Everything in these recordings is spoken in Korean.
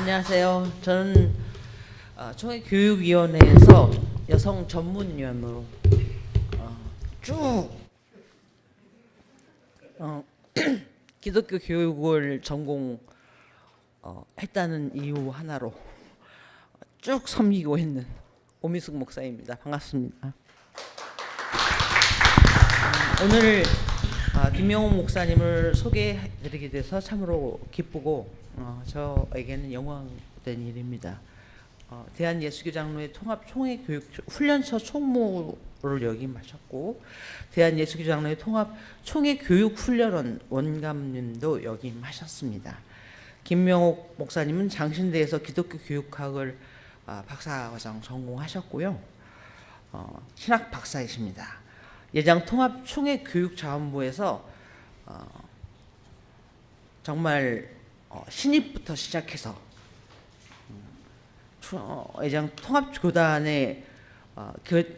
안녕하세요. 저는 총회교육위원회에서 여성 전문위원으로 쭉 기독교 교육을 전공했다는 이유 하나로 쭉 섬기고 있는 오미숙 목사입니다. 반갑습니다. 오늘 김명호 목사님을 소개해드리게 돼서 참으로 기쁘고 저에게는 영광된 일입니다. 대한예수교장로회 통합총회교육훈련처 총무를 역임하셨고 대한예수교장로회 통합총회교육훈련원 원감님도 역임하셨습니다. 김명옥 목사님은 장신대에서 기독교 교육학을 박사과정 전공하셨고요. 신학 박사이십니다. 예장 통합총회교육자원부에서 정말 신입부터 시작해서 예장 통합교단의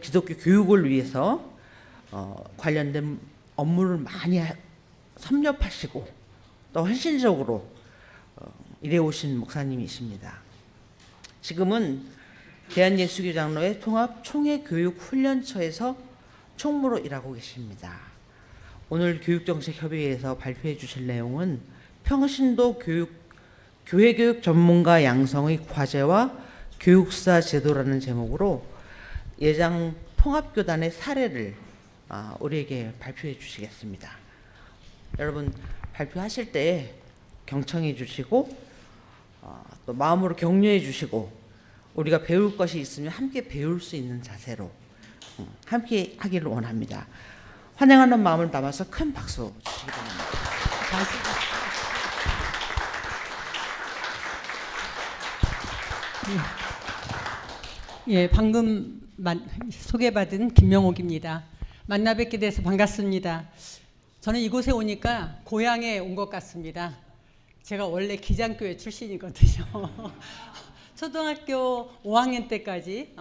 기독교 교육을 위해서 관련된 업무를 많이 섭렵하시고 또 헌신적으로 일해오신 목사님이십니다. 지금은 대한예수교장로회 통합총회교육훈련처에서 총무로 일하고 계십니다. 오늘 교육정책협의회에서 발표해 주실 내용은 평신도 교회교육 전문가 양성의 과제와 교육사 제도라는 제목으로 예장 통합교단의 사례를 우리에게 발표해 주시겠습니다. 여러분 발표하실 때 경청해 주시고 또 마음으로 격려해 주시고 우리가 배울 것이 있으면 함께 배울 수 있는 자세로 함께 하기를 원합니다. 환영하는 마음을 담아서 큰 박수 주시기 바랍니다. 예, 방금 소개받은 김명옥입니다. 만나 뵙게 돼서 반갑습니다. 저는 이곳에 오니까 고향에 온 것 같습니다. 제가 원래 기장교회 출신이거든요. 초등학교 5학년 때까지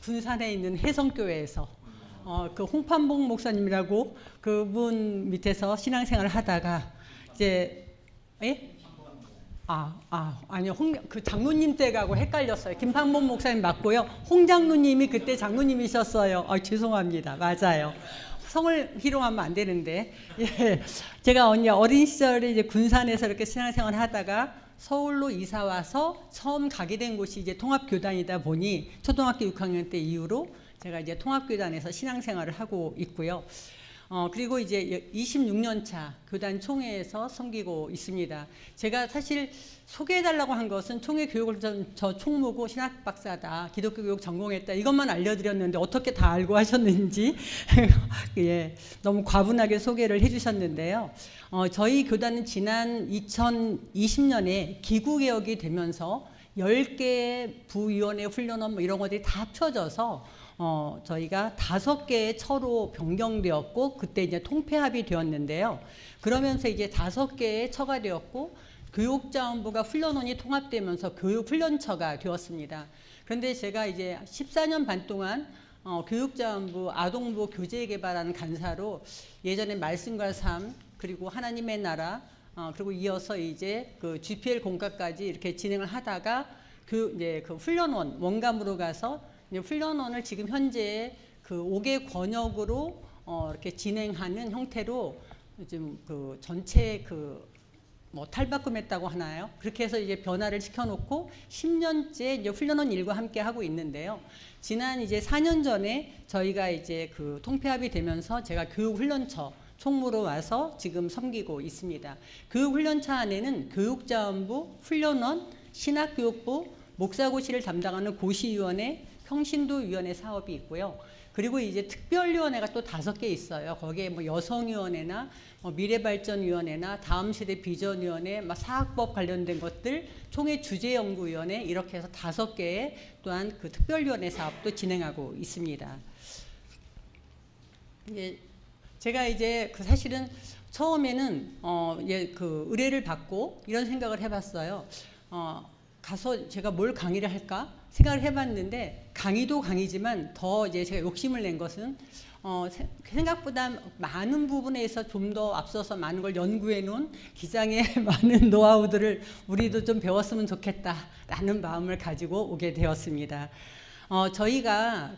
군산에 있는 혜성교회에서 그 홍판봉 목사님이라고 그분 밑에서 신앙생활을 하다가 이제 아니요 그 장로님 때하고 헷갈렸어요. 김판봉 목사님 맞고요. 홍 장로님이 그때 장로님이셨어요. 죄송합니다. 맞아요. 성을 희롱하면 안 되는데 예, 제가 어린 시절에 이제 군산에서 이렇게 신앙생활을 하다가 서울로 이사 와서 처음 가게 된 곳이 이제 통합교단이다 보니 초등학교 6학년 때 이후로 제가 이제 통합교단에서 신앙생활을 하고 있고요. 그리고 이제 26년 차 교단 총회에서 섬기고 있습니다. 제가 사실 소개해달라고 한 것은 총회 교육을 저 총무고 신학 박사다, 기독교 교육 전공했다 이것만 알려드렸는데 어떻게 다 알고 하셨는지 예, 너무 과분하게 소개를 해주셨는데요. 저희 교단은 지난 2020년에 기구개혁이 되면서 10개 부위원회 훈련원 뭐 이런 것들이 다 합쳐져서 저희가 5개의 처로 변경되었고 그때 이제 통폐합이 되었는데요. 그러면서 이제 5개의 처가 되었고 교육자원부가 훈련원이 통합되면서 교육훈련처가 되었습니다. 그런데 제가 이제 14년 반 동안 교육자원부 아동부 교제개발하는 간사로 예전에 말씀과 삶 그리고 하나님의 나라 그리고 이어서 이제 그 GPL 공과까지 이렇게 진행을 하다가 이제 그 훈련원 원감으로 가서 훈련원을 지금 현재 그 5개 권역으로 이렇게 진행하는 형태로 지금 그 전체 뭐 탈바꿈했다고 하나요? 그렇게 해서 이제 변화를 시켜놓고 10년째 이제 훈련원 일과 함께 하고 있는데요. 지난 이제 4년 전에 저희가 이제 그 통폐합이 되면서 제가 교육훈련처 총무로 와서 지금 섬기고 있습니다. 교육훈련처 안에는 교육자원부, 훈련원, 신학교육부, 목사고시를 담당하는 고시위원회, 평신도위원회 사업이 있고요. 그리고 이제 특별위원회가 또 5개 있어요. 거기에 뭐 여성위원회나 미래발전위원회나 다음세대 비전위원회, 사학법 관련된 것들, 총회 주제연구위원회 이렇게 해서 5개의 또한 그 특별위원회 사업도 진행하고 있습니다. 제가 이제 그 사실은 처음에는 그 의뢰를 받고 이런 생각을 해봤어요. 가서 제가 뭘 강의를 할까 생각을 해봤는데 강의도 강의지만 더 이제 제가 욕심을 낸 것은 생각보다 많은 부분에서 좀 더 앞서서 많은 걸 연구해 놓은 기장의 많은 노하우들을 우리도 좀 배웠으면 좋겠다라는 마음을 가지고 오게 되었습니다. 저희가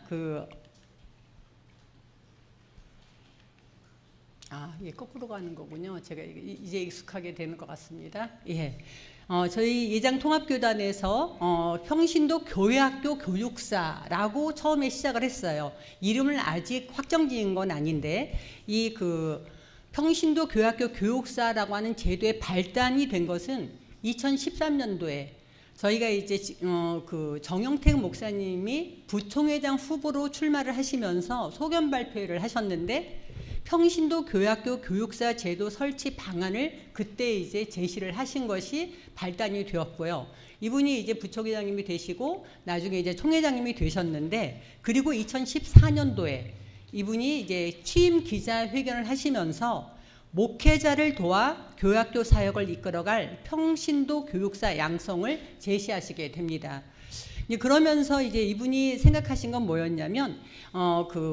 이게 거꾸로 가는 거군요. 제가 이제 익숙하게 되는 것 같습니다. 예. 저희 예장통합교단에서 평신도 교회학교 교육사라고 처음에 시작을 했어요. 이름을 아직 확정지은 건 아닌데 이 평신도 교회학교 교육사라고 하는 제도의 발단이 된 것은 2013년도에 저희가 이제 정영택 목사님이 부총회장 후보로 출마를 하시면서 소견 발표를 하셨는데 평신도 교회학교 교육사 제도 설치 방안을 그때 이제 제시를 하신 것이 발단이 되었고요. 이분이 이제 부총회장님이 되시고 나중에 이제 총회장님이 되셨는데, 그리고 2014년도에 이분이 이제 취임 기자회견을 하시면서 목회자를 도와 교회학교 사역을 이끌어갈 평신도 교육사 양성을 제시하시게 됩니다. 그러면서 이제 이분이 생각하신 건 뭐였냐면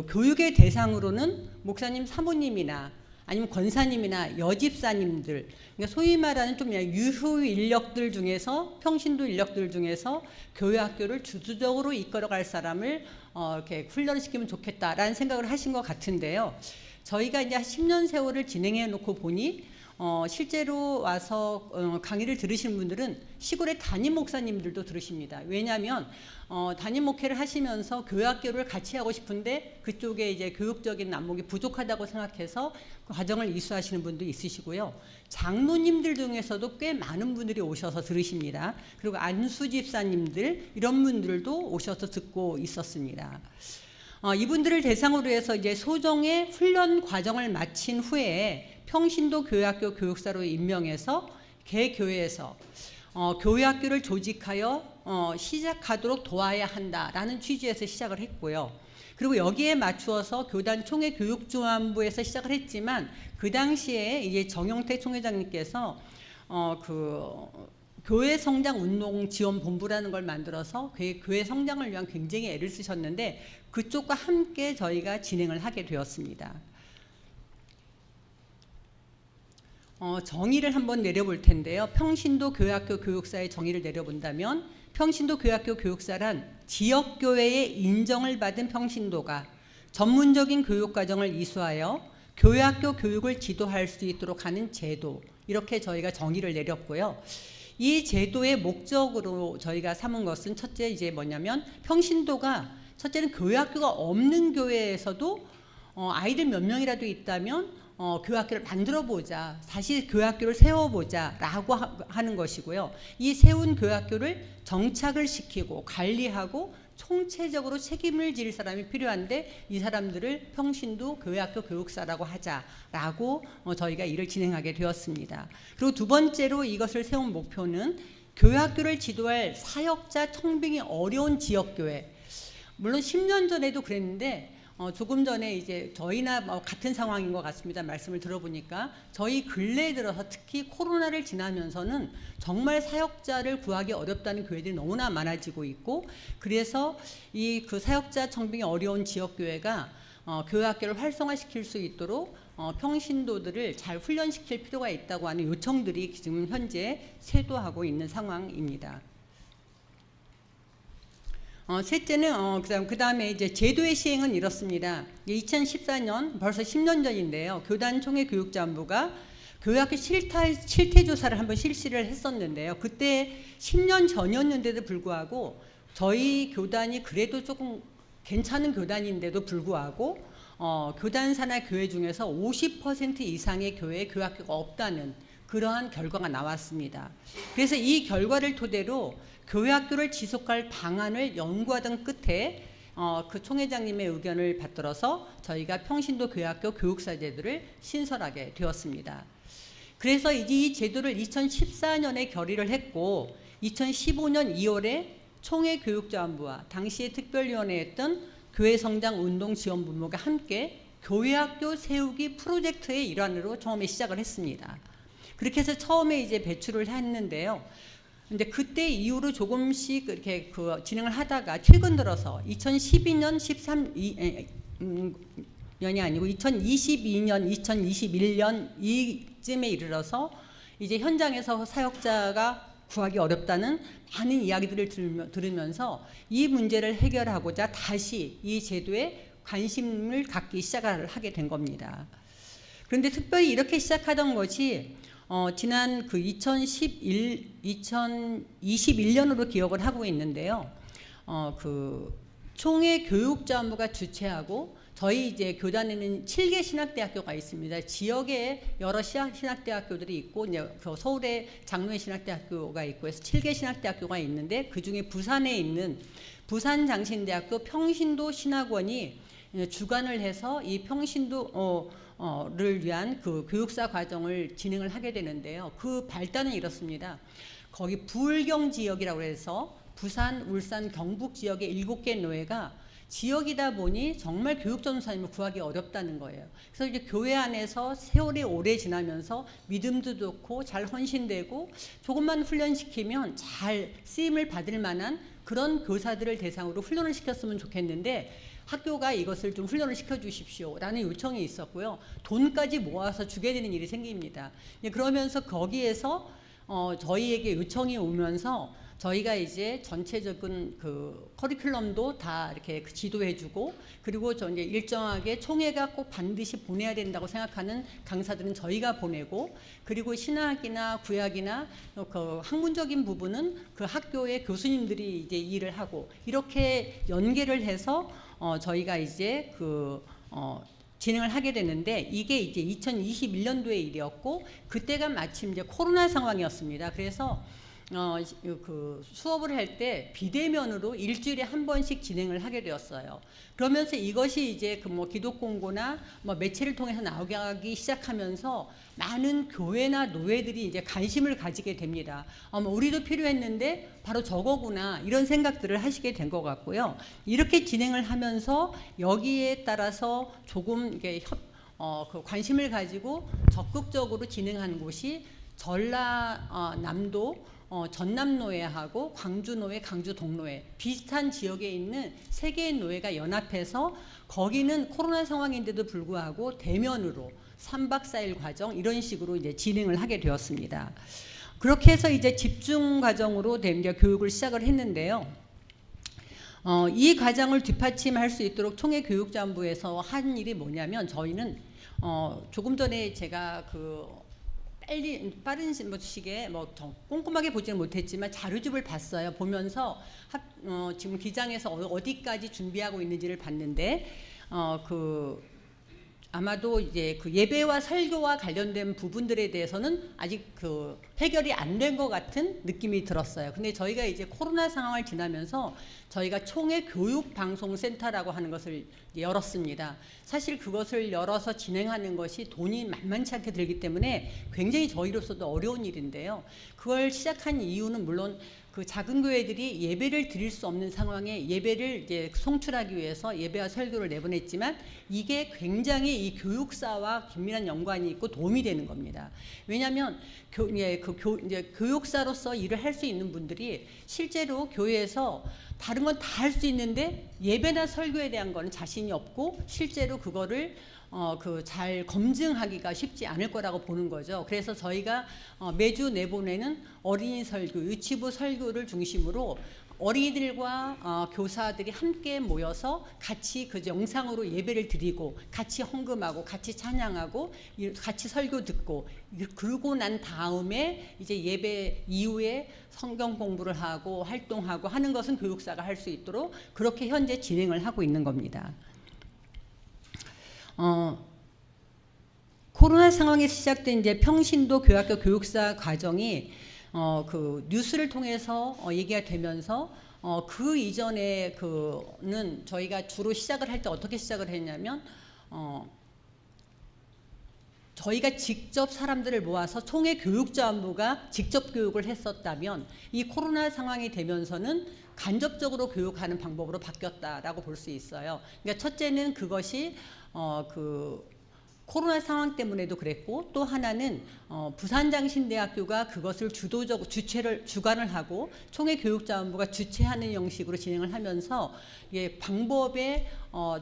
교육의 대상으로는 목사님 사모님이나 아니면 권사님이나 여집사님들, 그러니까 소위 말하는 좀 유휴 인력들 중에서, 평신도 인력들 중에서 교회학교를 주도적으로 이끌어갈 사람을 이렇게 훈련시키면 좋겠다라는 생각을 하신 것 같은데요. 저희가 이제 10년 세월을 진행해 놓고 보니 실제로 와서 강의를 들으시는 분들은 시골의 담임 목사님들도 들으십니다. 왜냐하면 담임 목회를 하시면서 교회학교를 같이 하고 싶은데 그쪽에 이제 교육적인 안목이 부족하다고 생각해서 그 과정을 이수하시는 분도 있으시고요. 장로님들 중에서도 꽤 많은 분들이 오셔서 들으십니다. 그리고 안수 집사님들 이런 분들도 오셔서 듣고 있었습니다. 이분들을 대상으로 해서 이제 소정의 훈련 과정을 마친 후에 평신도 교회학교 교육사로 임명해서 개교회에서 교회학교를 조직하여 시작하도록 도와야 한다라는 취지에서 시작을 했고요. 그리고 여기에 맞추어서 교단 총회 교육조합부에서 시작을 했지만 그 당시에 이제 정영택 총회장님께서 교회 성장 운동 지원 본부라는 걸 만들어서 교회 성장을 위한 굉장히 애를 쓰셨는데 그쪽과 함께 저희가 진행을 하게 되었습니다. 정의를 한번 내려볼 텐데요. 평신도 교회학교 교육사의 정의를 내려본다면 평신도 교회학교 교육사란 지역교회의 인정을 받은 평신도가 전문적인 교육과정을 이수하여 교회학교 교육을 지도할 수 있도록 하는 제도, 이렇게 저희가 정의를 내렸고요. 이 제도의 목적으로 저희가 삼은 것은 첫째 이제 뭐냐면 평신도가 첫째는 교회학교가 없는 교회에서도 아이들 몇 명이라도 있다면 교회학교를 만들어보자, 다시 교회학교를 세워보자 라고 하는 것이고요. 이 세운 교회학교를 정착을 시키고 관리하고 총체적으로 책임을 질 사람이 필요한데 이 사람들을 평신도 교회학교 교육사라고 하자라고 저희가 일을 진행하게 되었습니다. 그리고 두 번째로 이것을 세운 목표는 교회학교를 지도할 사역자 청빙이 어려운 지역교회, 물론 10년 전에도 그랬는데 조금 전에 이제 저희나 같은 상황인 것 같습니다. 말씀을 들어보니까 저희 근래에 들어서 특히 코로나를 지나면서는 정말 사역자를 구하기 어렵다는 교회들이 너무나 많아지고 있고, 그래서 이 사역자 청빙이 어려운 지역교회가 교회학교를 활성화시킬 수 있도록 평신도들을 잘 훈련시킬 필요가 있다고 하는 요청들이 지금 현재 쇄도하고 있는 상황입니다. 셋째는 그다음에 이제 제도의 시행은 이렇습니다. 2014년 벌써 10년 전인데요. 교단 총회 교육자원부가 교회학교 실태 조사를 한번 실시를 했었는데요. 그때 10년 전이었는데도 불구하고 저희 교단이 그래도 조금 괜찮은 교단인데도 불구하고 교단 산하 교회 중에서 50% 이상의 교회에 교회학교가 없다는 그러한 결과가 나왔습니다. 그래서 이 결과를 토대로 교회학교를 지속할 방안을 연구하던 끝에 그 총회장님의 의견을 받들어서 저희가 평신도 교회학교 교육사 제도를 신설하게 되었습니다. 그래서 이 제도를 2014년에 결의를 했고 2015년 2월에 총회교육자원부와 당시에 특별위원회였던 교회성장운동지원본부가 함께 교회학교 세우기 프로젝트의 일환으로 처음에 시작을 했습니다. 그렇게 해서 처음에 이제 배출을 했는데요. 근데 그때 이후로 조금씩 이렇게 그 진행을 하다가 최근 들어서 2012년 13년이 아니고 2022년, 2021년 이쯤에 이르러서 이제 현장에서 사역자가 구하기 어렵다는 많은 이야기들을 들으면서 이 문제를 해결하고자 다시 이 제도에 관심을 갖기 시작하게 된 겁니다. 그런데 특별히 이렇게 시작하던 것이 지난 그 2021년으로 기억을 하고 있는데요. 그 총회 교육자원부가 주최하고 저희 이제 교단에는 7개 신학대학교가 있습니다. 지역에 여러 신학대학교들이 있고 이제 서울에 장로회 신학대학교가 있고 해서 7개 신학대학교가 있는데 그 중에 부산에 있는 부산장신대학교 평신도 신학원이 주관을 해서 이 평신도를 위한 그 교육사 과정을 진행을 하게 되는데요. 그 발단은 이렇습니다. 거기 부울경 지역이라고 해서 부산, 울산, 경북 지역의 7개 노회가 지역이다 보니 정말 교육 전도사님을 구하기 어렵다는 거예요. 그래서 이제 교회 안에서 세월이 오래 지나면서 믿음도 좋고 잘 헌신되고 조금만 훈련시키면 잘 쓰임을 받을 만한 그런 교사들을 대상으로 훈련을 시켰으면 좋겠는데 학교가 이것을 좀 훈련을 시켜주십시오라는 요청이 있었고요. 돈까지 모아서 주게 되는 일이 생깁니다. 그러면서 거기에서 저희에게 요청이 오면서 저희가 이제 전체적인 그 커리큘럼도 다 이렇게 지도해주고 그리고 저 이제 일정하게 총회가 꼭 반드시 보내야 된다고 생각하는 강사들은 저희가 보내고 그리고 신학이나 구약이나 그 학문적인 부분은 그 학교의 교수님들이 이제 일을 하고 이렇게 연계를 해서 저희가 이제 진행을 하게 되는데 이게 이제 2021년도의 일이었고 그때가 마침 이제 코로나 상황이었습니다. 그래서 그 수업을 할 때 비대면으로 일주일에 한 번씩 진행을 하게 되었어요. 그러면서 이것이 이제 그 뭐 기독 공고나 뭐 매체를 통해서 나오기 시작하면서 많은 교회나 노회들이 이제 관심을 가지게 됩니다. 우리도 필요했는데 바로 저거구나 이런 생각들을 하시게 된 것 같고요. 이렇게 진행을 하면서 여기에 따라서 조금 이게 그 관심을 가지고 적극적으로 진행하는 곳이 전라남도 전남노회하고 광주노회, 강주동노회 비슷한 지역에 있는 3개의 노회가 연합해서 거기는 코로나 상황인데도 불구하고 대면으로 3박 4일 과정 이런 식으로 이제 진행을 하게 되었습니다. 그렇게 해서 이제 집중 과정으로 이제 교육을 시작을 했는데요. 이 과정을 뒷받침할 수 있도록 총회 교육자원부에서 한 일이 뭐냐면 저희는 조금 전에 제가 빠른 시기에 더 꼼꼼하게 보지는 못했지만 자료집을 봤어요. 보면서 지금 기장에서 어디까지 준비하고 있는지를 봤는데 아마도 이제 그 예배와 설교와 관련된 부분들에 대해서는 아직 그 해결이 안 된 것 같은 느낌이 들었어요. 근데 저희가 이제 코로나 상황을 지나면서 저희가 총회 교육방송센터라고 하는 것을 열었습니다. 사실 그것을 열어서 진행하는 것이 돈이 만만치 않게 들기 때문에 굉장히 저희로서도 어려운 일인데요. 그걸 시작한 이유는 물론 그 작은 교회들이 예배를 드릴 수 없는 상황에 예배를 이제 송출하기 위해서 예배와 설교를 내보냈지만 이게 굉장히 이 교육사와 긴밀한 연관이 있고 도움이 되는 겁니다. 왜냐하면 이제 교육사로서 일을 할 수 있는 분들이 실제로 교회에서 다른 건 다 할 수 있는데 예배나 설교에 대한 거는 자신이 없고 실제로 그거를 잘 검증하기가 쉽지 않을 거라고 보는 거죠. 그래서 저희가 매주 내보내는 어린이 설교, 유치부 설교를 중심으로 어린이들과 교사들이 함께 모여서 같이 그 영상으로 예배를 드리고 같이 헌금하고 같이 찬양하고 같이 설교 듣고 그러고 난 다음에 이제 예배 이후에 성경 공부를 하고 활동하고 하는 것은 교육사가 할 수 있도록 그렇게 현재 진행을 하고 있는 겁니다. 코로나 상황에서 시작된 이제 평신도 교학교 교육사 과정이 그 뉴스를 통해서 얘기가 되면서 그 이전에 그는 저희가 주로 시작을 할 때 어떻게 시작을 했냐면 저희가 직접 사람들을 모아서 총회 교육자원부가 직접 교육을 했었다면 이 코로나 상황이 되면서는 간접적으로 교육하는 방법으로 바뀌었다라고 볼 수 있어요. 그러니까 첫째는 그것이 코로나 상황 때문에도 그랬고, 또 하나는 부산장신대학교가 그것을 주관을 하고 총회교육자원부가 주최하는 형식으로 진행을 하면서 방법에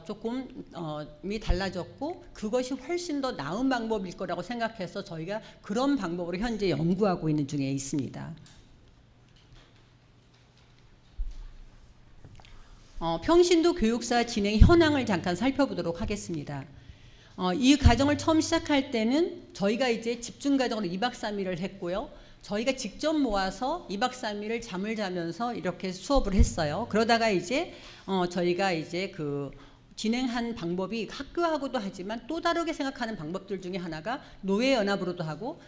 조금이 달라졌고, 그것이 훨씬 더 나은 방법일 거라고 생각해서 저희가 그런 방법으로 현재 연구하고 있는 중에 있습니다. 평신도 교육사 진행 현황을 잠깐 살펴보도록 하겠습니다. 이 과정을 처음 시작할 때는 저희가 이제 집중 과정으로 2박 3일을 했고요. 저희가 직접 모아서 2박 3일을 잠을 자면서 이렇게 수업을 했어요. 그러다가 이제 저희가 이제 그 진행한 방법이 학교하고도 하지만 또 다르게 생각하는 방법들 중에 하나가 노예연합으로도 하고,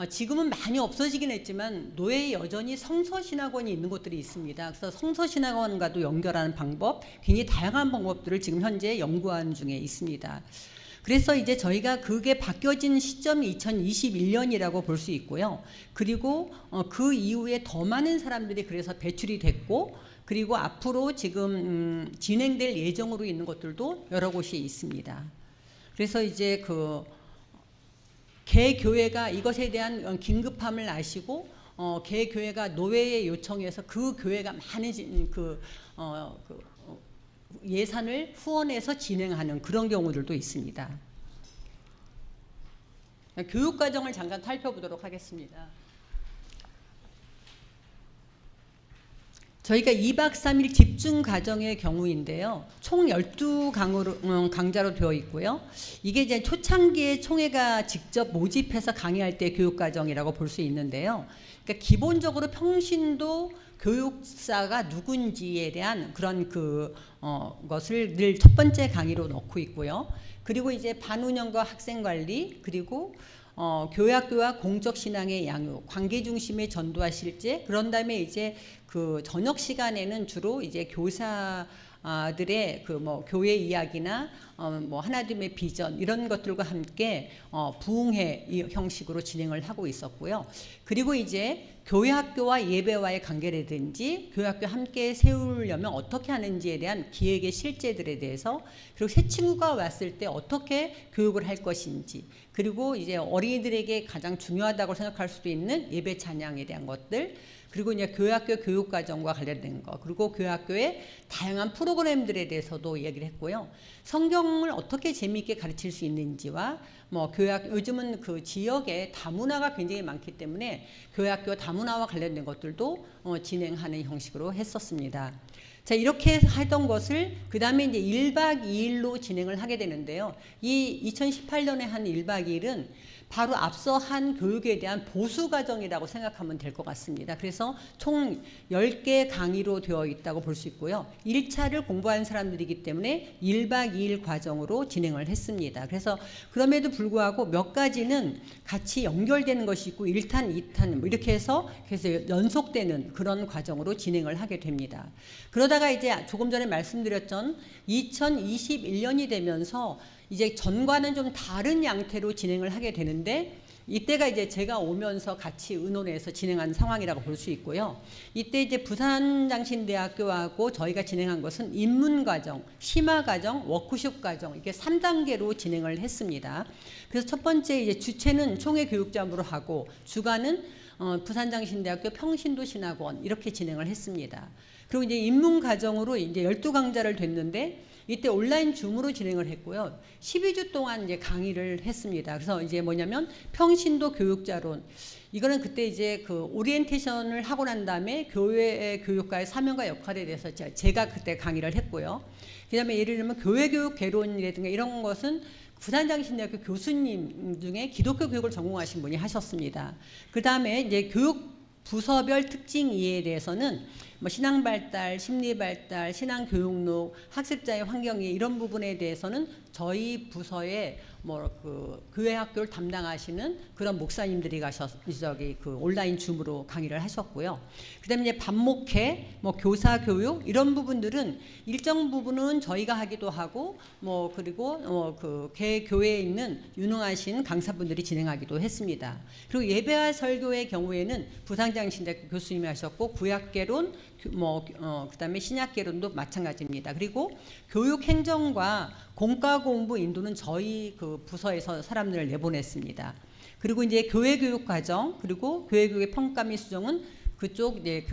지금은 많이 없어지긴 했지만 노예에 여전히 성서신학원이 있는 곳들이 있습니다. 그래서 성서신학원과도 연결하는 방법, 굉장히 다양한 방법들을 지금 현재 연구하는 중에 있습니다. 그래서 이제 저희가 그게 바뀌어진 시점이 2021년이라고 볼 수 있고요. 그리고 그 이후에 더 많은 사람들이 그래서 배출이 됐고, 그리고 앞으로 지금 진행될 예정으로 있는 것들도 여러 곳이 있습니다. 그래서 이제 개교회가 이것에 대한 긴급함을 아시고 개교회가 노회에 요청해서 그 교회가 많은 예산을 후원해서 진행하는 그런 경우들도 있습니다. 교육 과정을 잠깐 살펴보도록 하겠습니다. 저희가 2박 3일 집중 과정의 경우인데요. 총 12강자로 되어 있고요. 이게 이제 초창기에 총회가 직접 모집해서 강의할 때 교육 과정이라고 볼 수 있는데요. 그러니까 기본적으로 평신도 교육사가 누군지에 대한 그런 것을 늘 첫 번째 강의로 넣고 있고요. 그리고 이제 반운영과 학생관리, 그리고 교회학교와 공적 신앙의 양육, 관계 중심의 전도와 실제, 그런 다음에 이제 그 저녁 시간에는 주로 이제 교사들의 교회 이야기나 하나님의 비전 이런 것들과 함께 부흥회 형식으로 진행을 하고 있었고요. 그리고 이제 교회학교와 예배와의 관계라든지 교회학교 함께 세우려면 어떻게 하는지에 대한 기획의 실제들에 대해서, 그리고 새 친구가 왔을 때 어떻게 교육을 할 것인지, 그리고 이제 어린이들에게 가장 중요하다고 생각할 수도 있는 예배 찬양에 대한 것들, 그리고 이제 교회학교 교육과정과 관련된 것, 그리고 교회학교의 다양한 프로그램들에 대해서도 얘기를 했고요. 성경을 어떻게 재미있게 가르칠 수 있는지와 요즘은 그 지역에 다문화가 굉장히 많기 때문에 교회학교 다문화와 관련된 것들도 진행하는 형식으로 했었습니다. 자, 이렇게 하던 것을 그 다음에 이제 1박 2일로 진행을 하게 되는데요. 이 2018년에 한 1박 2일은 바로 앞서 한 교육에 대한 보수 과정이라고 생각하면 될 것 같습니다. 그래서 총 10개 강의로 되어 있다고 볼 수 있고요. 1차를 공부한 사람들이기 때문에 1박 2일 과정으로 진행을 했습니다. 그래서 그럼에도 불구하고 몇 가지는 같이 연결되는 것이 있고 1탄, 2탄 이렇게 해서 연속되는 그런 과정으로 진행을 하게 됩니다. 그러다가 이제 조금 전에 말씀드렸던 2021년이 되면서 이제 전과는 좀 다른 양태로 진행을 하게 되는데, 이때가 이제 제가 오면서 같이 의논해서 진행한 상황이라고 볼 수 있고요. 이때 이제 부산장신대학교하고 저희가 진행한 것은 입문과정, 심화과정, 워크숍 과정, 이게 3단계로 진행을 했습니다. 그래서 첫 번째 이제 주체는 총회교육자원부로 하고, 주관은 부산장신대학교 평신도신학원 이렇게 진행을 했습니다. 그리고 이제 입문과정으로 이제 12강자를 됐는데, 이때 온라인 줌으로 진행을 했고요. 12주 동안 이제 강의를 했습니다. 그래서 이제 뭐냐면 평신도 교육자론, 이거는 그때 이제 그 오리엔테이션을 하고 난 다음에 교회 교육과의 사명과 역할에 대해서 제가 그때 강의를 했고요. 그다음에 예를 들면 교회 교육 개론이라든가 이런 것은 부산장신대학교 교수님 중에 기독교 교육을 전공하신 분이 하셨습니다. 그다음에 이제 교육 부서별 특징 이해에 대해서는 신앙 발달, 심리 발달, 신앙 교육록, 학습자의 환경이해 이런 부분에 대해서는 저희 부서에 교회 학교를 담당하시는 그런 목사님들이 온라인 줌으로 강의를 하셨고요. 그다음에 이제 반목회, 교사 교육 이런 부분들은 일정 부분은 저희가 하기도 하고 그리고 개 교회에 있는 유능하신 강사분들이 진행하기도 했습니다. 그리고 예배와 설교의 경우에는 부산장신대학교 교수님이 하셨고, 구약개론, 그다음에 신약개론도 마찬가지입니다. 그리고 교육 행정과 공과 공부 인도는 저희 그 부서에서 사람들을 내보냈습니다. 그리고 이제 교회 교육 과정 그리고 교회 교육의 평가 및 수정은 그쪽 이제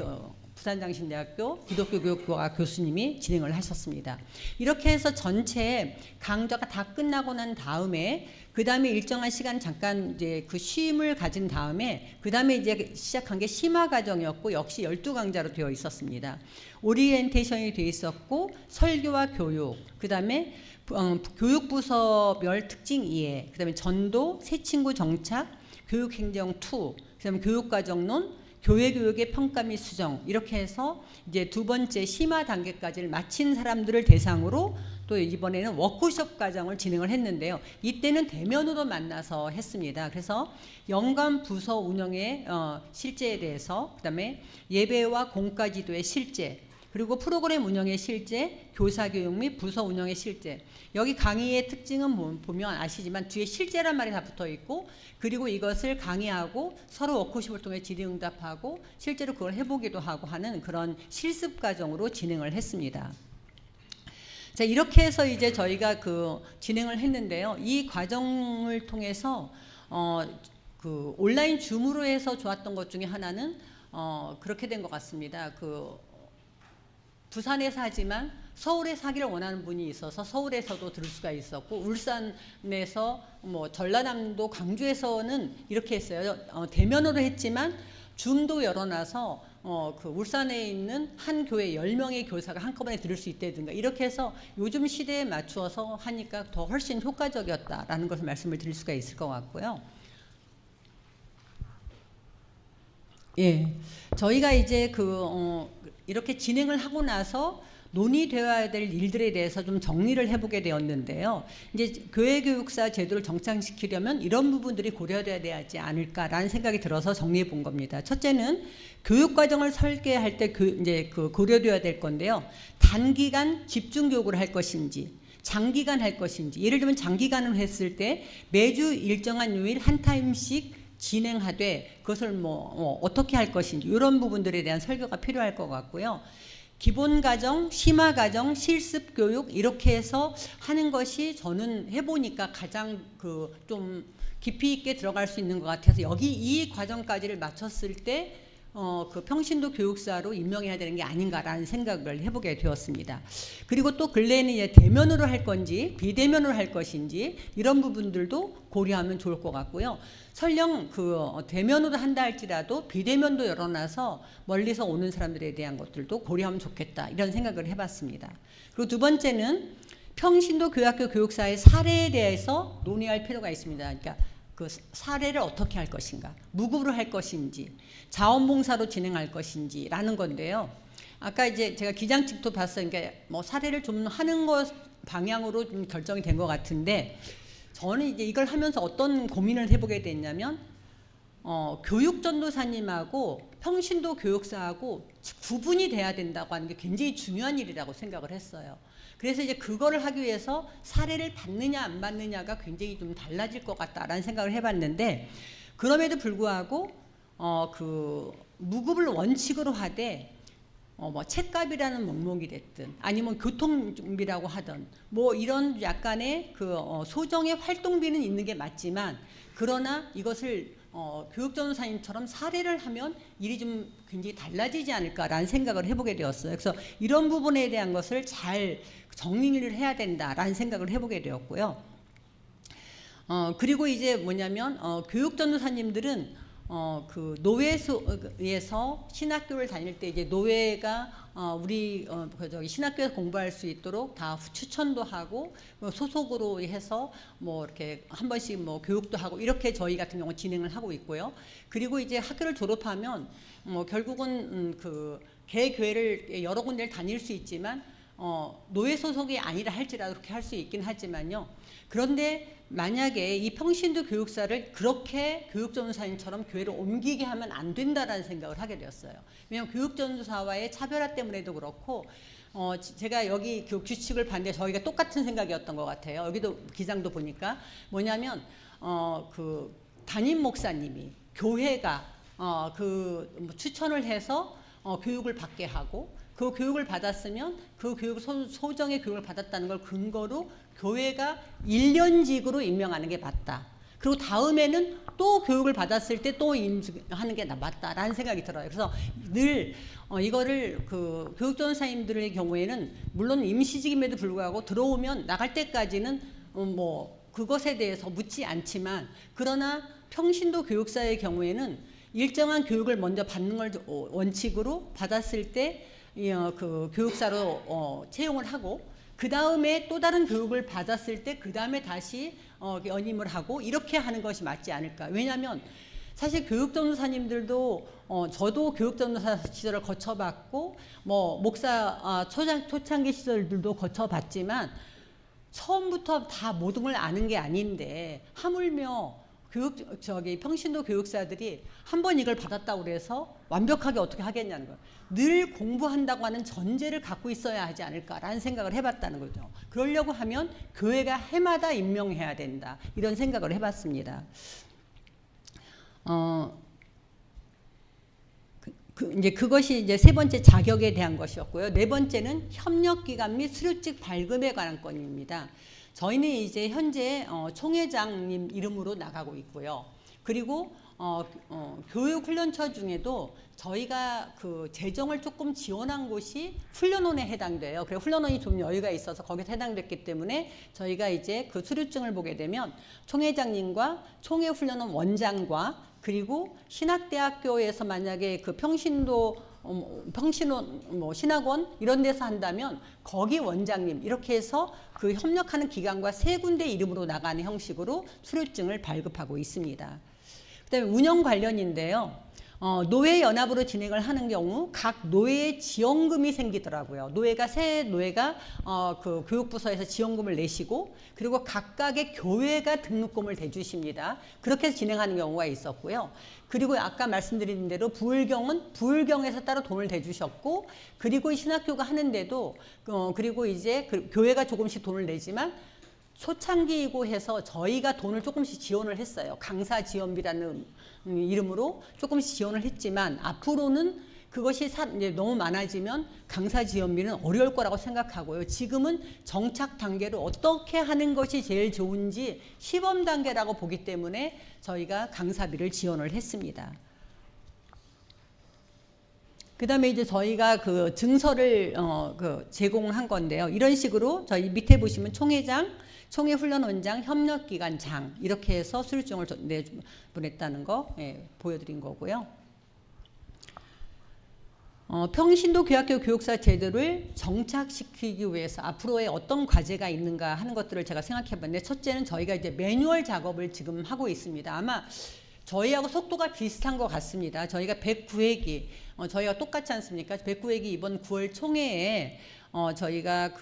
부산장신대학교 기독교 교육과 교수님이 진행을 하셨습니다. 이렇게 해서 전체 강좌가 다 끝나고 난 다음에 그 다음에 일정한 시간 잠깐 이제 그 쉼을 가진 다음에 그 다음에 이제 시작한 게 심화 과정이었고 역시 12강좌로 되어 있었습니다. 오리엔테이션이 되어 있었고 설교와 교육 그 다음에 교육부서별 특징 이해 그 다음에 전도 새친구 정착 교육행정 2 그 다음에 교육과정론 교회 교육의 평가 및 수정 이렇게 해서 이제 두 번째 심화 단계까지를 마친 사람들을 대상으로 또 이번에는 워크숍 과정을 진행을 했는데요. 이때는 대면으로 만나서 했습니다. 그래서 연간 부서 운영의 실제에 대해서 그다음에 예배와 공과 지도의 실제 그리고 프로그램 운영의 실제, 교사 교육 및 부서 운영의 실제. 여기 강의의 특징은 보면 아시지만 뒤에 실제란 말이 다 붙어 있고 그리고 이것을 강의하고 서로 워크숍을 통해 질의응답하고 실제로 그걸 해보기도 하고 하는 그런 실습 과정으로 진행을 했습니다. 자, 이렇게 해서 이제 저희가 그 진행을 했는데요. 이 과정을 통해서 그 온라인 줌으로 해서 좋았던 것 중에 하나는 그렇게 된 것 같습니다. 부산에서 하지만 서울에서 하기를 원하는 분이 있어서 서울에서도 들을 수가 있었고 울산에서 뭐 전라남도 광주에서는 이렇게 했어요. 대면으로 했지만 줌도 열어놔서 그 울산에 있는 한 교회 10명의 교사가 한꺼번에 들을 수 있다든가 이렇게 해서 요즘 시대에 맞추어서 하니까 더 훨씬 효과적이었다라는 것을 말씀을 드릴 수가 있을 것 같고요. 예, 저희가 이제 이렇게 진행을 하고 나서 논의되어야 될 일들에 대해서 좀 정리를 해보게 되었는데요. 이제 교회 교육사 제도를 정착시키려면 이런 부분들이 고려돼야 되지 않을까라는 생각이 들어서 정리해 본 겁니다. 첫째는 교육 과정을 설계할 때 이제 고려돼야 될 건데요. 단기간 집중 교육을 할 것인지, 장기간 할 것인지. 예를 들면 장기간을 했을 때 매주 일정한 요일 한 타임씩 진행하되 그것을 어떻게 할 것인지 이런 부분들에 대한 설교가 필요할 것 같고요. 기본 과정, 심화 과정, 실습 교육 이렇게 해서 하는 것이 저는 해보니까 가장 좀 깊이 있게 들어갈 수 있는 것 같아서 여기 이 과정까지를 마쳤을 때 그 평신도 교육사로 임명해야 되는 게 아닌가라는 생각을 해보게 되었습니다. 그리고 또 근래에는 이제 대면으로 할 건지 비대면으로 할 것인지 이런 부분들도 고려하면 좋을 것 같고요. 설령 대면으로 한다 할지라도 비대면도 열어놔서 멀리서 오는 사람들에 대한 것들도 고려하면 좋겠다 이런 생각을 해봤습니다. 그리고 두 번째는 평신도 교학교 교육사의 사례에 대해서 논의할 필요가 있습니다. 그러니까 그 사례를 어떻게 할 것인가, 무급으로 할 것인지, 자원봉사로 진행할 것인지라는 건데요. 아까 이제 제가 기장집도 봤어요. 그러니까 사례를 좀 하는 것 방향으로 좀 결정이 된 것 같은데 저는 이제 이걸 하면서 어떤 고민을 해보게 됐냐면 교육전도사님하고 평신도 교육사하고 구분이 돼야 된다고 하는 게 굉장히 중요한 일이라고 생각을 했어요. 그래서 이제 그거를 하기 위해서 사례를 받느냐 안 받느냐가 굉장히 좀 달라질 것 같다라는 생각을 해봤는데 그럼에도 불구하고 무급을 원칙으로 하되 책값이라는 목록이 됐든 아니면 교통비라고 하든 이런 약간의 소정의 활동비는 있는 게 맞지만 그러나 이것을 교육전도사님처럼 사례를 하면 일이 좀 굉장히 달라지지 않을까라는 생각을 해보게 되었어요. 그래서 이런 부분에 대한 것을 잘 정리를 해야 된다라는 생각을 해보게 되었고요. 그리고 이제 뭐냐면 교육전도사님들은 노회에서 신학교를 다닐 때 이제 노회가 우리 신학교에서 공부할 수 있도록 다 추천도 하고 소속으로 해서 이렇게 한 번씩 교육도 하고 이렇게 저희 같은 경우 진행을 하고 있고요. 그리고 이제 학교를 졸업하면 결국은 개 교회를 여러 군데를 다닐 수 있지만 노회 소속이 아니라 할지라도 그렇게 할 수 있긴 하지만요. 그런데 만약에 이 평신도 교육사를 그렇게 교육전도사님처럼 교회를 옮기게 하면 안 된다라는 생각을 하게 되었어요. 왜냐하면 교육전도사와의 차별화 때문에도 그렇고 제가 여기 교육 규칙을 봤는데 저희가 똑같은 생각이었던 것 같아요. 여기도 기장도 보니까 뭐냐면 담임 목사님이 교회가 추천을 해서 교육을 받게 하고 그 교육을 받았으면 그 교육 소정의 교육을 받았다는 걸 근거로 교회가 1년직으로 임명하는 게 맞다. 그리고 다음에는 또 교육을 받았을 때 또 임하는 게 맞다라는 생각이 들어요. 그래서 늘 이거를 그 교육전도사님들의 경우에는 물론 임시직임에도 불구하고 들어오면 나갈 때까지는 뭐 그것에 대해서 묻지 않지만, 그러나 평신도 교육사의 경우에는 일정한 교육을 먼저 받는 걸 원칙으로 받았을 때 그 교육사로 채용을 하고, 그 다음에 또 다른 교육을 받았을 때 그 다음에 다시 연임을 하고 이렇게 하는 것이 맞지 않을까. 왜냐하면 사실 교육전도사님들도 저도 교육전도사 시절을 거쳐봤고 뭐 목사 초창기 시절들도 거쳐봤지만 처음부터 다 모든 걸 아는 게 아닌데, 하물며 평신도 교육사들이 한 번 이걸 받았다고 그래서 완벽하게 어떻게 하겠냐는 거예요. 늘 공부한다고 하는 전제를 갖고 있어야 하지 않을까라는 생각을 해봤다는 거죠. 그러려고 하면 교회가 해마다 임명해야 된다, 이런 생각을 해봤습니다. 이제 그것이 이제 세 번째 자격에 대한 것이었고요. 네 번째는 협력기관 및 수료직 발급에 관한 건입니다. 저희는 이제 현재 총회장님 이름으로 나가고 있고요. 그리고 교육훈련처 중에도 저희가 그 재정을 조금 지원한 곳이 훈련원에 해당돼요. 그래서 훈련원이 좀 여유가 있어서 거기서 해당됐기 때문에 저희가 이제 그 수료증을 보게 되면 총회장님과 총회훈련원 원장과 그리고 신학대학교에서 만약에 그 평신원 뭐 신학원 이런 데서 한다면 거기 원장님, 이렇게 해서 그 협력하는 기관과 세 군데 이름으로 나가는 형식으로 수료증을 발급하고 있습니다. 그다음에 운영 관련인데요. 노회 연합으로 진행을 하는 경우 각 노회에 지원금이 생기더라고요. 새 노회가 그 교육부서에서 지원금을 내시고, 그리고 각각의 교회가 등록금을 대주십니다. 그렇게 해서 진행하는 경우가 있었고요. 그리고 아까 말씀드린 대로 부울경은 부울경에서 따로 돈을 대주셨고, 그리고 신학교가 하는데도 그리고 이제 교회가 조금씩 돈을 내지만 초창기이고 해서 저희가 돈을 조금씩 지원을 했어요. 강사 지원비라는 이름으로 조금씩 지원을 했지만, 앞으로는 그것이 이제 너무 많아지면 강사 지원비는 어려울 거라고 생각하고요. 지금은 정착 단계로 어떻게 하는 것이 제일 좋은지 시범 단계라고 보기 때문에 저희가 강사비를 지원을 했습니다. 그 다음에 이제 저희가 그 증서를 제공한 건데요. 이런 식으로 저희 밑에 보시면 총회장, 총회훈련원장, 협력기관장 이렇게 해서 수료증을 내보냈다는 거 보여드린 거고요. 평신도 교학교 교육사 제도를 정착시키기 위해서 앞으로의 어떤 과제가 있는가 하는 것들을 제가 생각해 봤는데, 첫째는 저희가 이제 매뉴얼 작업을 지금 하고 있습니다. 아마 저희하고 속도가 비슷한 것 같습니다. 저희가 109회기, 저희가 똑같지 않습니까? 109회기 이번 9월 총회에 저희가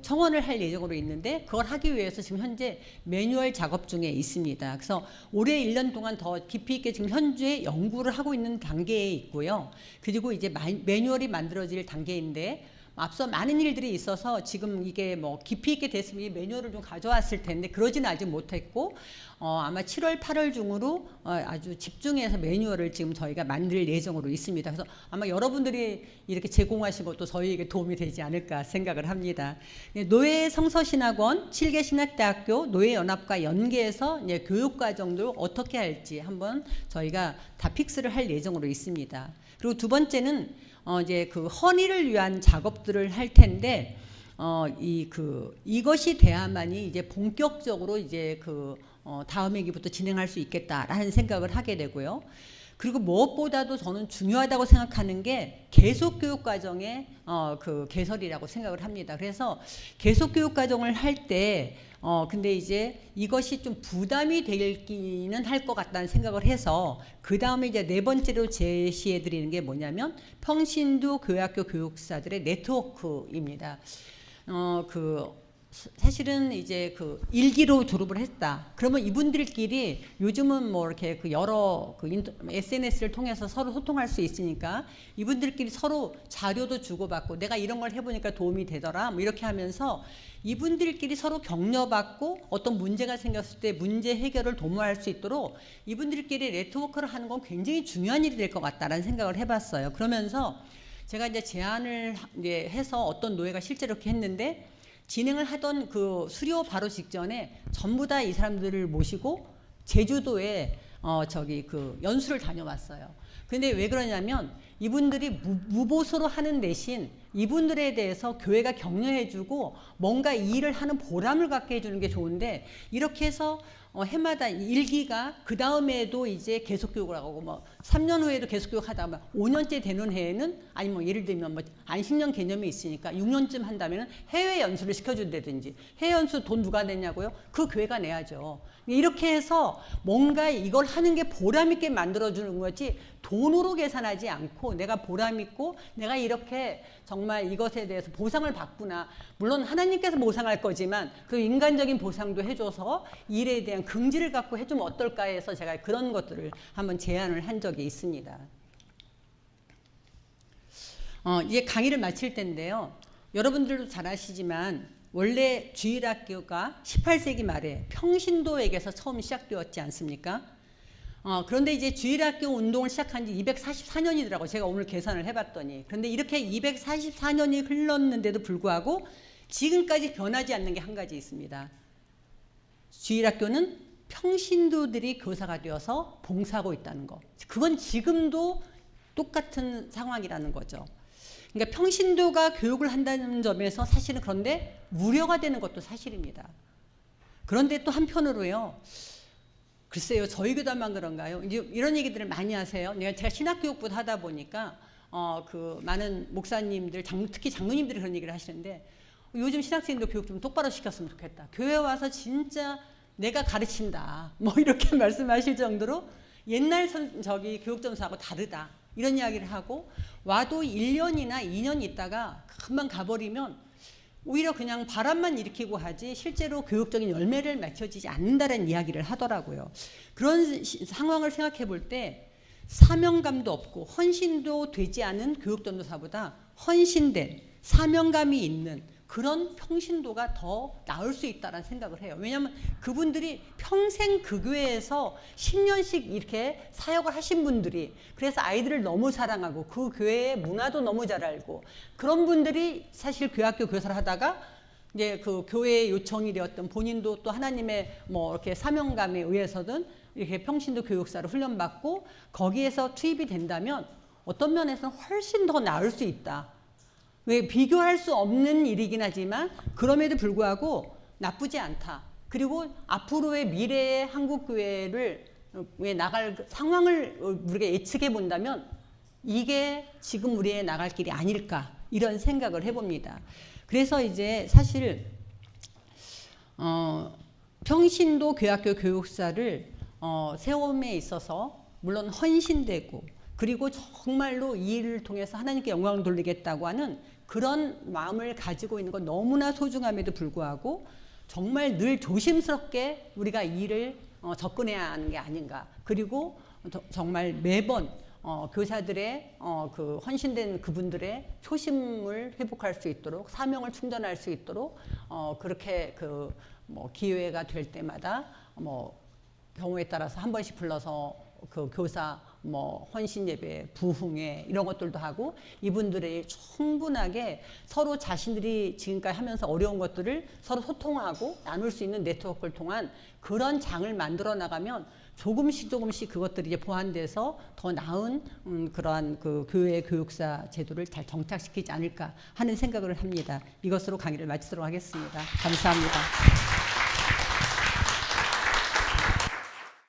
청원을 할 예정으로 있는데, 그걸 하기 위해서 지금 현재 매뉴얼 작업 중에 있습니다. 그래서 올해 1년 동안 더 깊이 있게 지금 현재 연구를 하고 있는 단계에 있고요. 그리고 이제 매뉴얼이 만들어질 단계인데, 앞서 많은 일들이 있어서 지금 이게 뭐 깊이 있게 됐으면 이 매뉴얼을 좀 가져왔을 텐데 그러지는 아직 못했고, 아마 7월 8월 중으로 아주 집중해서 매뉴얼을 지금 저희가 만들 예정으로 있습니다. 그래서 아마 여러분들이 이렇게 제공하신 것도 저희에게 도움이 되지 않을까 생각을 합니다. 노예 성서신학원, 7개 신학대학교, 노예연합과 연계해서 이제 교육과정도 어떻게 할지 한번 저희가 다 픽스를 할 예정으로 있습니다. 그리고 두 번째는 이제 그 헌의를 위한 작업들을 할 텐데, 이것이 돼야만이 이제 본격적으로 이제 다음 회기부터 진행할 수 있겠다라는 생각을 하게 되고요. 그리고 무엇보다도 저는 중요하다고 생각하는 게 계속 교육 과정의 개설이라고 생각을 합니다. 그래서 계속 교육 과정을 할 때 근데 이제 이것이 좀 부담이 되기는 할 것 같다는 생각을 해서, 그 다음에 이제 네 번째로 제시해 드리는 게 뭐냐면 평신도 교학교 교육사들의 네트워크입니다. 사실은 이제 그 일기로 졸업을 했다. 그러면 이분들끼리 요즘은 뭐 이렇게 그 여러 그 SNS를 통해서 서로 소통할 수 있으니까 이분들끼리 서로 자료도 주고받고 내가 이런 걸 해보니까 도움이 되더라. 뭐 이렇게 하면서 이분들끼리 서로 격려받고 어떤 문제가 생겼을 때 문제 해결을 도모할 수 있도록 이분들끼리 네트워크를 하는 건 굉장히 중요한 일이 될 것 같다라는 생각을 해봤어요. 그러면서 제가 이제 제안을 이제 해서 어떤 노예가 실제로 이렇게 했는데 진행을 하던 그 수료 바로 직전에 전부 다 이 사람들을 모시고 제주도에 저기 그 연수를 다녀왔어요. 근데 왜 그러냐면 이분들이 무보수로 하는 대신 이분들에 대해서 교회가 격려해주고 뭔가 이 일을 하는 보람을 갖게 해주는 게 좋은데 이렇게 해서 해마다 1기가 그 다음에도 이제 계속 교육을 하고 뭐 3년 후에도 계속 교육하다 보면 5년째 되는 해에는 아니 뭐 예를 들면 뭐 안식년 개념이 있으니까 6년쯤 한다면 해외 연수를 시켜준다든지 해외 연수 돈 누가 내냐고요? 그 교회가 내야죠. 이렇게 해서 뭔가 이걸 하는 게 보람 있게 만들어주는 거지 돈으로 계산하지 않고 내가 보람 있고 내가 이렇게 정말 이것에 대해서 보상을 받구나. 물론 하나님께서 보상할 거지만 그 인간적인 보상도 해줘서 일에 대한 긍지를 갖고 해주면 어떨까 해서 제가 그런 것들을 한번 제안을 한 적이 있습니다. 이제 강의를 마칠 텐데요. 여러분들도 잘 아시지만 원래 주일학교가 18세기 말에 평신도에게서 처음 시작되었지 않습니까? 그런데 이제 주일학교 운동을 시작한 지 244년이더라고요. 제가 오늘 계산을 해봤더니. 그런데 이렇게 244년이 흘렀는데도 불구하고 지금까지 변하지 않는 게 한 가지 있습니다. 주일학교는 평신도들이 교사가 되어서 봉사하고 있다는 거. 그건 지금도 똑같은 상황이라는 거죠. 그러니까 평신도가 교육을 한다는 점에서 사실은 그런데 무료가 되는 것도 사실입니다. 그런데 또 한편으로요. 글쎄요, 저희 교단만 그런가요? 이제 이런 얘기들을 많이 하세요. 제가 신학교육부도 하다 보니까 그 많은 목사님들, 특히 장로님들이 그런 얘기를 하시는데 요즘 신학생도 교육 좀 똑바로 시켰으면 좋겠다. 교회 와서 진짜 내가 가르친다. 뭐 이렇게 말씀하실 정도로 옛날 저기 교육 전수하고 다르다. 이런 이야기를 하고 와도 1년이나 2년 있다가 금방 가버리면 오히려 그냥 바람만 일으키고 하지 실제로 교육적인 열매를 맺혀지지 않는다는 이야기를 하더라고요. 그런 상황을 생각해 볼 때 사명감도 없고 헌신도 되지 않은 교육전도사보다 헌신된 사명감이 있는 그런 평신도가 더 나을 수 있다는 생각을 해요. 왜냐하면 그분들이 평생 그 교회에서 10년씩 이렇게 사역을 하신 분들이 그래서 아이들을 너무 사랑하고 그 교회의 문화도 너무 잘 알고 그런 분들이 사실 교학교 교사를 하다가 이제 그 교회의 요청이 되었던 본인도 또 하나님의 뭐 이렇게 사명감에 의해서든 이렇게 평신도 교육사로 훈련받고 거기에서 투입이 된다면 어떤 면에서는 훨씬 더 나을 수 있다. 왜 비교할 수 없는 일이긴 하지만 그럼에도 불구하고 나쁘지 않다. 그리고 앞으로의 미래의 한국교회를 왜 나갈 상황을 우리가 예측해 본다면 이게 지금 우리의 나갈 길이 아닐까 이런 생각을 해봅니다. 그래서 이제 사실 평신도 교학교 교육사를 세움에 있어서 물론 헌신되고 그리고 정말로 이 일을 통해서 하나님께 영광을 돌리겠다고 하는 그런 마음을 가지고 있는 건 너무나 소중함에도 불구하고 정말 늘 조심스럽게 우리가 이 일을 접근해야 하는 게 아닌가. 그리고 정말 매번 교사들의 그 헌신된 그분들의 초심을 회복할 수 있도록 사명을 충전할 수 있도록 그렇게 그 뭐 기회가 될 때마다 뭐 경우에 따라서 한 번씩 불러서 그 교사 뭐 헌신 예배, 부흥회 이런 것들도 하고 이분들이 충분하게 서로 자신들이 지금까지 하면서 어려운 것들을 서로 소통하고 나눌 수 있는 네트워크를 통한 그런 장을 만들어 나가면 조금씩 그것들이 이제 보완돼서 더 나은 그러한 그 교회 교육사 제도를 잘 정착시키지 않을까 하는 생각을 합니다. 이것으로 강의를 마치도록 하겠습니다. 감사합니다.